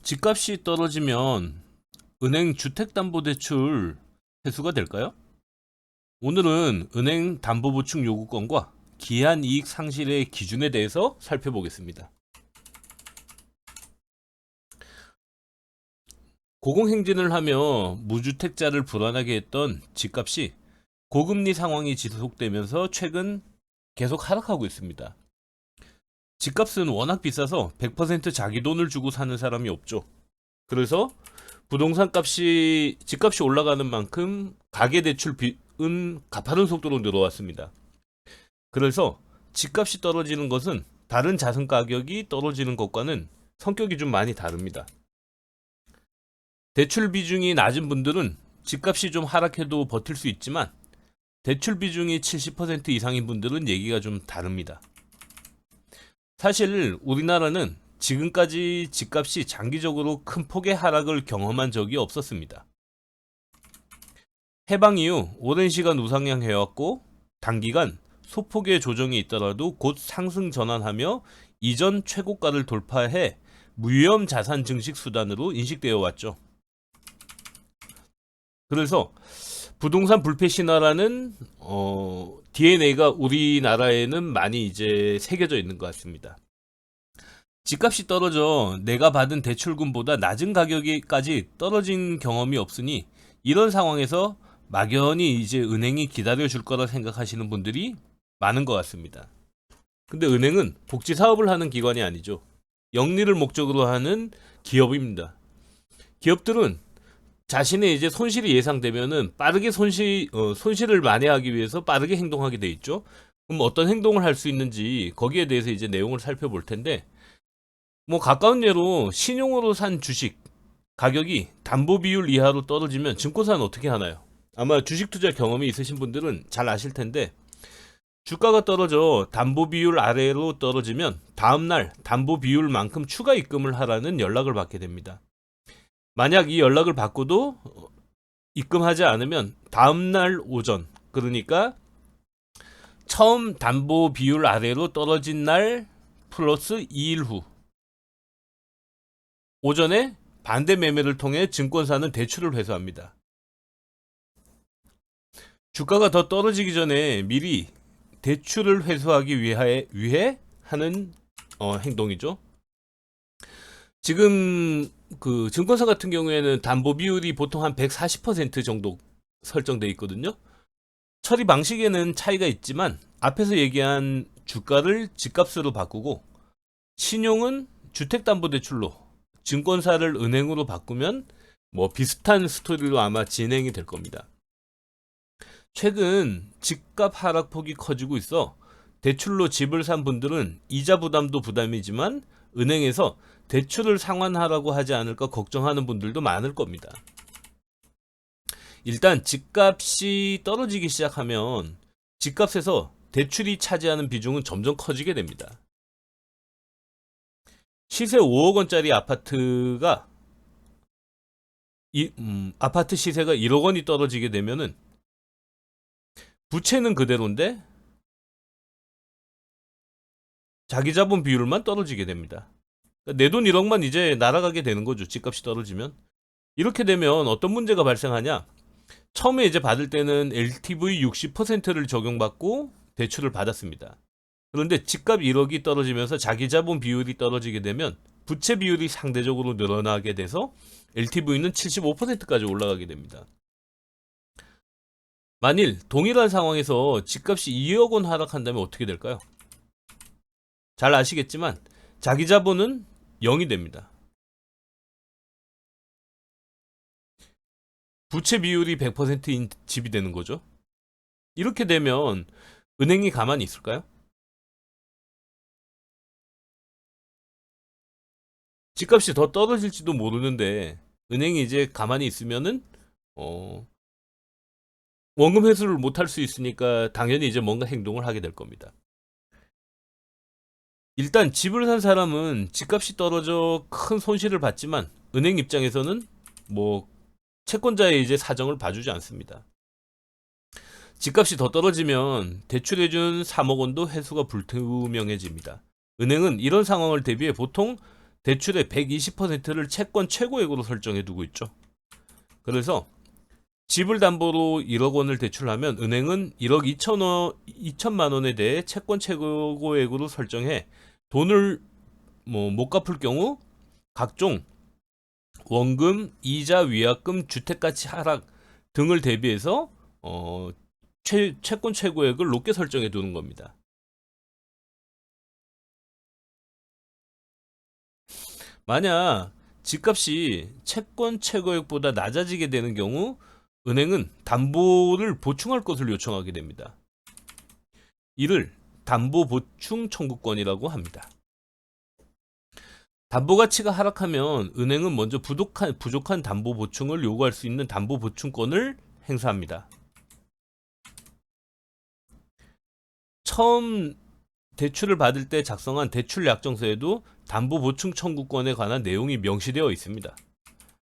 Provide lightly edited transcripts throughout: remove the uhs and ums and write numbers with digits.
집값이 떨어지면 은행 주택담보대출 회수가 될까요? 오늘은 은행 담보보충 요구권과 기한이익 상실의 기준에 대해서 살펴보겠습니다. 고공행진을 하며 무주택자를 불안하게 했던 집값이 고금리 상황이 지속되면서 최근 계속 하락하고 있습니다. 집값은 워낙 비싸서 100% 자기 돈을 주고 사는 사람이 없죠. 그래서 부동산 값이 집값이 올라가는 만큼 가계대출은 가파른 속도로 늘어왔습니다. 그래서 집값이 떨어지는 것은 다른 자산 가격이 떨어지는 것과는 성격이 좀 많이 다릅니다. 대출 비중이 낮은 분들은 집값이 좀 하락해도 버틸 수 있지만 대출 비중이 70% 이상인 분들은 얘기가 좀 다릅니다. 사실 우리나라는 지금까지 집값이 장기적으로 큰 폭의 하락을 경험한 적이 없었습니다. 해방 이후 오랜 시간 우상향해왔고 단기간 소폭의 조정이 있더라도 곧 상승 전환하며 이전 최고가를 돌파해 무위험 자산 증식 수단으로 인식되어 왔죠. 그래서 부동산 불패 신화라는 DNA가 우리나라에는 많이 이제 새겨져 있는 것 같습니다. 집값이 떨어져 내가 받은 대출금보다 낮은 가격까지 떨어진 경험이 없으니 이런 상황에서 막연히 이제 은행이 기다려줄 거라 생각하시는 분들이 많은 것 같습니다. 근데 은행은 복지 사업을 하는 기관이 아니죠. 영리를 목적으로 하는 기업입니다. 기업들은 자신의 이제 손실이 예상되면은 빠르게 손실을 만회하기 위해서 빠르게 행동하게 돼 있죠. 그럼 어떤 행동을 할 수 있는지 거기에 대해서 이제 내용을 살펴볼 텐데, 뭐 가까운 예로 신용으로 산 주식 가격이 담보 비율 이하로 떨어지면 증권사는 어떻게 하나요? 아마 주식 투자 경험이 있으신 분들은 잘 아실 텐데, 주가가 떨어져 담보 비율 아래로 떨어지면 다음날 담보 비율만큼 추가 입금을 하라는 연락을 받게 됩니다. 만약 이 연락을 받고도 입금하지 않으면 다음날 오전, 그러니까 처음 담보 비율 아래로 떨어진 날 플러스 2일 후 오전에 반대 매매를 통해 증권사는 대출을 회수합니다. 주가가 더 떨어지기 전에 미리 대출을 회수하기 위해 하는 행동이죠. 지금 그 증권사 같은 경우에는 담보 비율이 보통 한 140% 정도 설정돼 있거든요. 처리 방식에는 차이가 있지만 앞에서 얘기한 주가를 집값으로 바꾸고 신용은 주택담보대출로, 증권사를 은행으로 바꾸면 뭐 비슷한 스토리로 아마 진행이 될 겁니다. 최근 집값 하락폭이 커지고 있어 대출로 집을 산 분들은 이자 부담도 부담이지만 은행에서 대출을 상환하라고 하지 않을까 걱정하는 분들도 많을 겁니다. 일단 집값이 떨어지기 시작하면 집값에서 대출이 차지하는 비중은 점점 커지게 됩니다. 시세 5억 원짜리 아파트가 아파트 시세가 1억 원이 떨어지게 되면은 부채는 그대로인데 자기 자본 비율만 떨어지게 됩니다. 내 돈 1억만 이제 날아가게 되는 거죠. 집값이 떨어지면. 이렇게 되면 어떤 문제가 발생하냐? 처음에 이제 받을 때는 LTV 60%를 적용받고 대출을 받았습니다. 그런데 집값 1억이 떨어지면서 자기 자본 비율이 떨어지게 되면 부채 비율이 상대적으로 늘어나게 돼서 LTV는 75%까지 올라가게 됩니다. 만일 동일한 상황에서 집값이 2억 원 하락한다면 어떻게 될까요? 잘 아시겠지만 자기 자본은 0이 됩니다. 부채 비율이 100%인 집이 되는 거죠. 이렇게 되면 은행이 가만히 있을까요? 집값이 더 떨어질지도 모르는데 은행이 이제 가만히 있으면은 원금 회수를 못 할 수 있으니까 당연히 이제 뭔가 행동을 하게 될 겁니다. 일단 집을 산 사람은 집값이 떨어져 큰 손실을 봤지만 은행 입장에서는 뭐 채권자의 이제 사정을 봐주지 않습니다. 집값이 더 떨어지면 대출해준 3억 원도 회수가 불투명해집니다. 은행은 이런 상황을 대비해 보통 대출의 120%를 채권 최고액으로 설정해 두고 있죠. 그래서 집을 담보로 1억 원을 대출하면 은행은 1억 2천만 원에 대해 채권 최고액으로 설정해 돈을 못 갚을 경우 각종 원금, 이자, 위약금, 주택가치 하락 등을 대비해서 채권 최고액을 높게 설정해 두는 겁니다. 만약 집값이 채권 최고액보다 낮아지게 되는 경우 은행은 담보를 보충할 것을 요청하게 됩니다. 이를 담보 보충 청구권이라고 합니다. 담보 가치가 하락하면 은행은 먼저 부족한 담보 보충을 요구할 수 있는 담보 보충권을 행사합니다. 처음 대출을 받을 때 작성한 대출 약정서에도 담보 보충 청구권에 관한 내용이 명시되어 있습니다.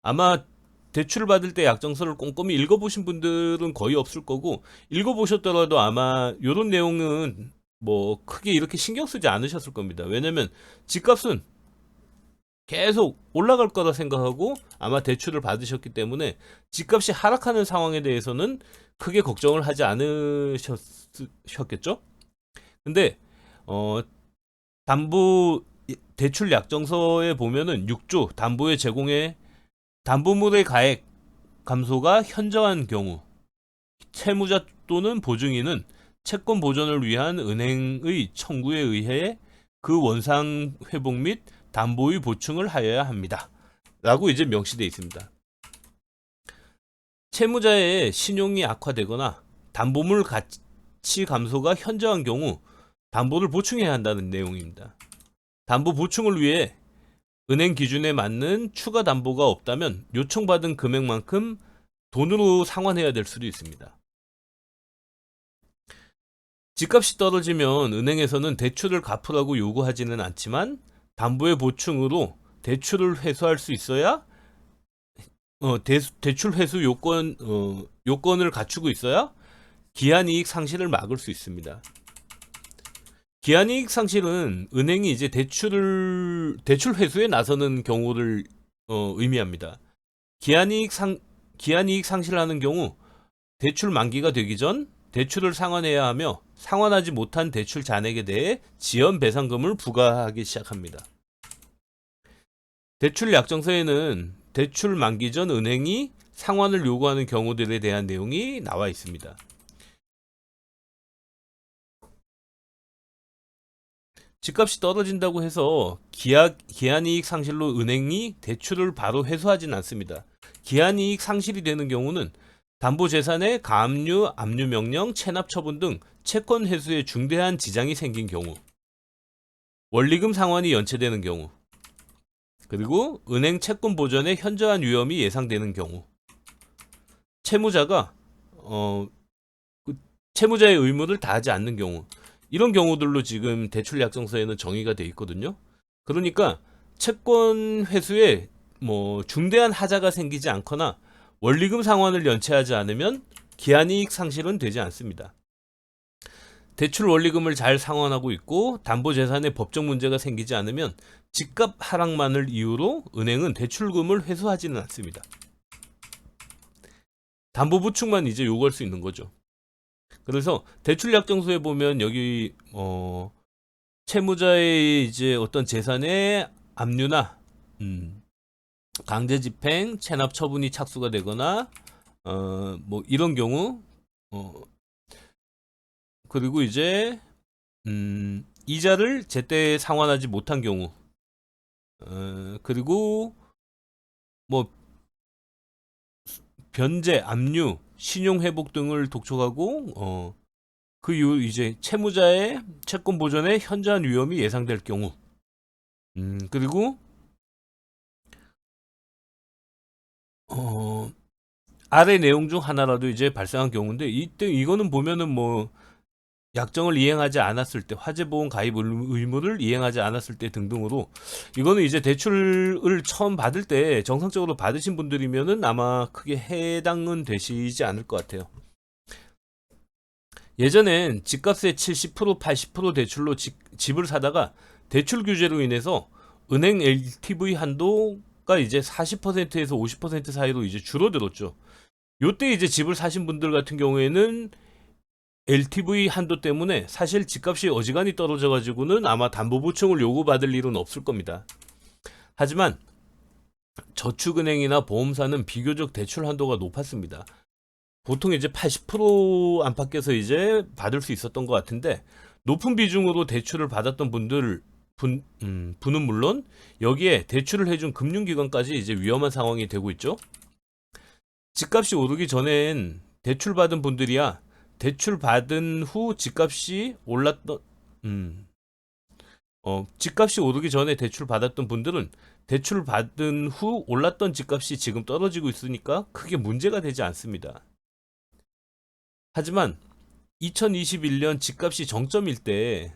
아마 대출을 받을 때 약정서를 꼼꼼히 읽어보신 분들은 거의 없을 거고, 읽어보셨더라도 아마 이런 내용은 뭐 크게 이렇게 신경 쓰지 않으셨을 겁니다. 왜냐면 집값은 계속 올라갈 거라 생각하고 아마 대출을 받으셨기 때문에 집값이 하락하는 상황에 대해서는 크게 걱정을 하지 않으셨겠죠? 근데 담보 대출 약정서에 보면은 6조 담보의 제공에 담보물의 가액 감소가 현저한 경우 채무자 또는 보증인은 채권 보전을 위한 은행의 청구에 의해 그 원상 회복 및 담보의 보충을 하여야 합니다. 라고 이제 명시되어 있습니다. 채무자의 신용이 악화되거나 담보물 가치 감소가 현저한 경우 담보를 보충해야 한다는 내용입니다. 담보 보충을 위해 은행 기준에 맞는 추가 담보가 없다면 요청받은 금액만큼 돈으로 상환해야 될 수도 있습니다. 집값이 떨어지면 은행에서는 대출을 갚으라고 요구하지는 않지만 담보의 보충으로 대출을 회수할 수 있어야 대출 회수 요건을 갖추고 있어야 기한이익 상실을 막을 수 있습니다. 기한이익 상실은 은행이 이제 대출 회수에 나서는 경우를 의미합니다. 기한이익 상실하는 경우 대출 만기가 되기 전 대출을 상환해야 하며 상환하지 못한 대출 잔액에 대해 지연 배상금을 부과하기 시작합니다. 대출 약정서에는 대출 만기 전 은행이 상환을 요구하는 경우들에 대한 내용이 나와 있습니다. 집값이 떨어진다고 해서 기한이익 상실로 은행이 대출을 바로 회수하진 않습니다. 기한이익 상실이 되는 경우는 담보재산에 가압류, 압류명령, 체납처분 등 채권 회수에 중대한 지장이 생긴 경우, 원리금 상환이 연체되는 경우, 그리고 은행 채권 보전에 현저한 위험이 예상되는 경우, 채무자가 채무자의 의무를 다하지 않는 경우, 이런 경우들로 지금 대출 약정서에는 정의가 돼 있거든요. 그러니까 채권 회수에 중대한 하자가 생기지 않거나 원리금 상환을 연체하지 않으면 기한이익 상실은 되지 않습니다. 대출 원리금을 잘 상환하고 있고 담보재산에 법적 문제가 생기지 않으면 집값 하락만을 이유로 은행은 대출금을 회수하지는 않습니다. 담보 보충만 이제 요구할 수 있는 거죠. 그래서 대출 약정서에 보면 여기 채무자의 이제 어떤 재산의 압류나 강제 집행, 체납 처분이 착수가 되거나 이런 경우 그리고 이제 이자를 제때 상환하지 못한 경우 그리고 변제, 압류, 신용 회복 등을 독촉하고 그 이후 이제 채무자의 채권 보전에 현저한 위험이 예상될 경우 그리고 아래 내용 중 하나라도 이제 발생한 경우인데 이거는 보면은 약정을 이행하지 않았을 때, 화재보험 가입 의무를 이행하지 않았을 때 등등으로 이거는 이제 대출을 처음 받을 때 정상적으로 받으신 분들이면은 아마 크게 해당은 되시지 않을 것 같아요. 예전엔 집값의 70%, 80% 대출로 집을 사다가 대출 규제로 인해서 은행 LTV 한도가 이제 40%에서 50% 사이로 이제 줄어들었죠. 요때 이제 집을 사신 분들 같은 경우에는 LTV 한도 때문에 사실 집값이 어지간히 떨어져 가지고는 아마 담보보충을 요구받을 일은 없을 겁니다. 하지만 저축은행이나 보험사는 비교적 대출 한도가 높았습니다. 보통 이제 80% 안팎에서 이제 받을 수 있었던 것 같은데, 높은 비중으로 대출을 받았던 분은 물론 여기에 대출을 해준 금융기관까지 이제 위험한 상황이 되고 있죠. 집값이 오르기 전엔 대출 받은 분들이야 대출 받은 후 집값이 올랐던 집값이 오르기 전에 대출 받았던 분들은 대출 받은 후 올랐던 집값이 지금 떨어지고 있으니까 크게 문제가 되지 않습니다. 하지만 2021년 집값이 정점일 때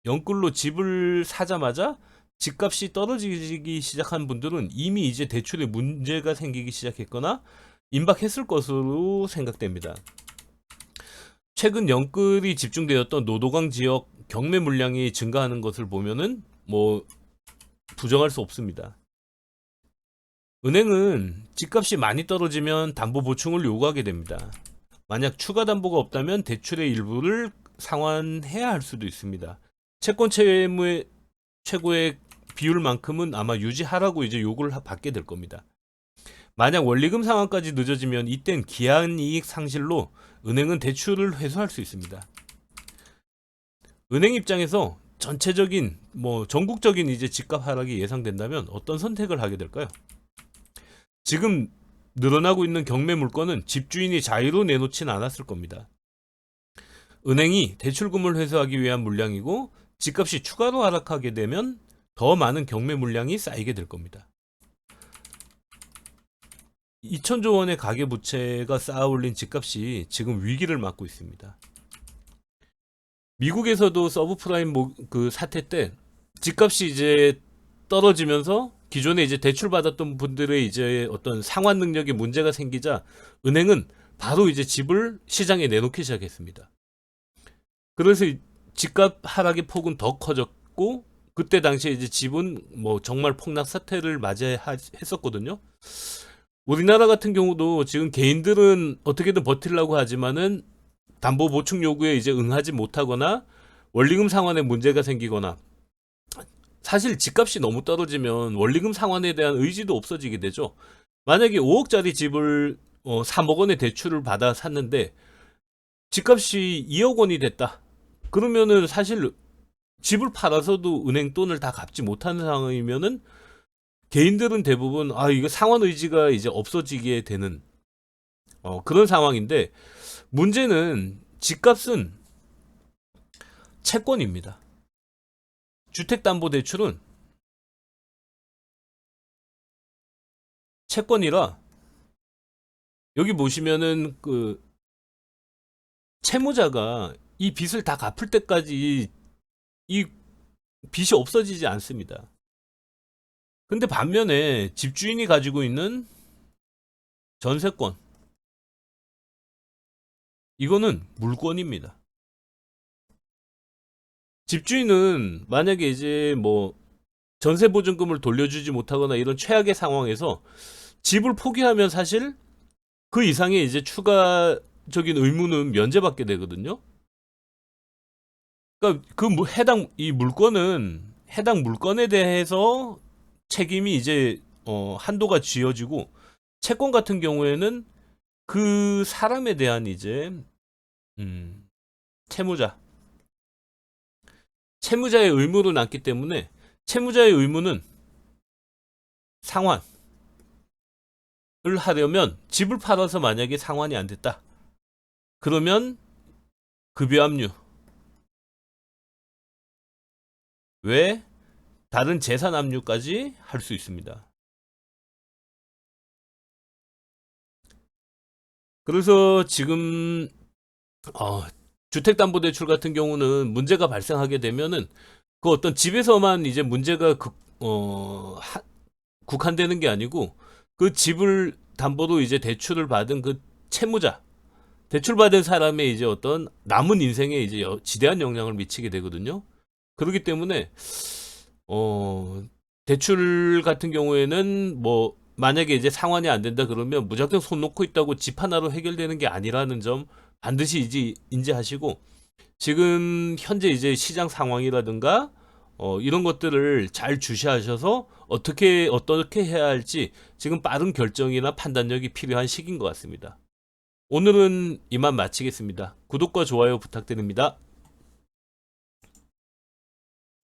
영끌로 집을 사자마자 집값이 떨어지기 시작한 분들은 이미 이제 대출에 문제가 생기기 시작했거나 임박했을 것으로 생각됩니다. 최근 영끌이 집중되었던 노도강 지역 경매 물량이 증가하는 것을 보면은 뭐 부정할 수 없습니다. 은행은 집값이 많이 떨어지면 담보 보충을 요구하게 됩니다. 만약 추가 담보가 없다면 대출의 일부를 상환해야 할 수도 있습니다. 채권 채무의 최고의 비율만큼은 아마 유지하라고 이제 요구를 받게 될 겁니다. 만약 원리금 상환까지 늦어지면 이땐 기한이익 상실로 은행은 대출을 회수할 수 있습니다. 은행 입장에서 전체적인 전국적인 이제 집값 하락이 예상된다면 어떤 선택을 하게 될까요? 지금 늘어나고 있는 경매 물건은 집주인이 자유로 내놓진 않았을 겁니다. 은행이 대출금을 회수하기 위한 물량이고, 집값이 추가로 하락하게 되면 더 많은 경매 물량이 쌓이게 될 겁니다. 2천조 원의 가계부채가 쌓아올린 집값이 지금 위기를 맞고 있습니다. 미국에서도 서브프라임 그 사태 때 집값이 이제 떨어지면서 기존에 이제 대출 받았던 분들의 이제 어떤 상환 능력에 문제가 생기자 은행은 바로 이제 집을 시장에 내놓기 시작했습니다. 그래서 집값 하락의 폭은 더 커졌고, 그때 당시에 이제 집은 정말 폭락 사태를 맞이했었거든요. 우리나라 같은 경우도 지금 개인들은 어떻게든 버틸라고 하지만은 담보 보충 요구에 이제 응하지 못하거나 원리금 상환에 문제가 생기거나, 사실 집값이 너무 떨어지면 원리금 상환에 대한 의지도 없어지게 되죠. 만약에 5억짜리 집을 3억 원의 대출을 받아 샀는데 집값이 2억 원이 됐다. 그러면은 사실 집을 팔아서도 은행 돈을 다 갚지 못하는 상황이면은 개인들은 대부분 이거 상환 의지가 이제 없어지게 되는 그런 상황인데, 문제는 집값은 채권입니다. 주택담보대출은 채권이라, 여기 보시면은 그 채무자가 이 빚을 다 갚을 때까지 이 빚이 없어지지 않습니다. 근데 반면에 집주인이 가지고 있는 전세권, 이거는 물권입니다. 집주인은 만약에 이제 전세보증금을 돌려주지 못하거나 이런 최악의 상황에서 집을 포기하면 사실 그 이상의 이제 추가적인 의무는 면제받게 되거든요. 그러니까 이 물건은 해당 물건에 대해서 책임이 이제 한도가 쥐어지고, 채권 같은 경우에는 그 사람에 대한 이제 채무자의 의무로 남기 때문에, 채무자의 의무는 상환을 하려면 집을 팔아서 만약에 상환이 안 됐다. 그러면 급여압류 외 다른 재산 압류까지 할 수 있습니다. 그래서 지금 주택담보대출 같은 경우는 문제가 발생하게 되면은 그 어떤 집에서만 이제 문제가 국한되는 게 아니고, 그 집을 담보로 이제 대출을 받은 그 채무자, 대출받은 사람의 이제 어떤 남은 인생에 이제 지대한 영향을 미치게 되거든요. 그렇기 때문에 대출 같은 경우에는 뭐 만약에 이제 상환이 안 된다 그러면 무작정 손 놓고 있다고 집 하나로 해결되는 게 아니라는 점 반드시 인지하시고, 지금 현재 이제 시장 상황이라든가 이런 것들을 잘 주시하셔서 어떻게 해야 할지 지금 빠른 결정이나 판단력이 필요한 시기인 것 같습니다. 오늘은 이만 마치겠습니다. 구독과 좋아요 부탁드립니다.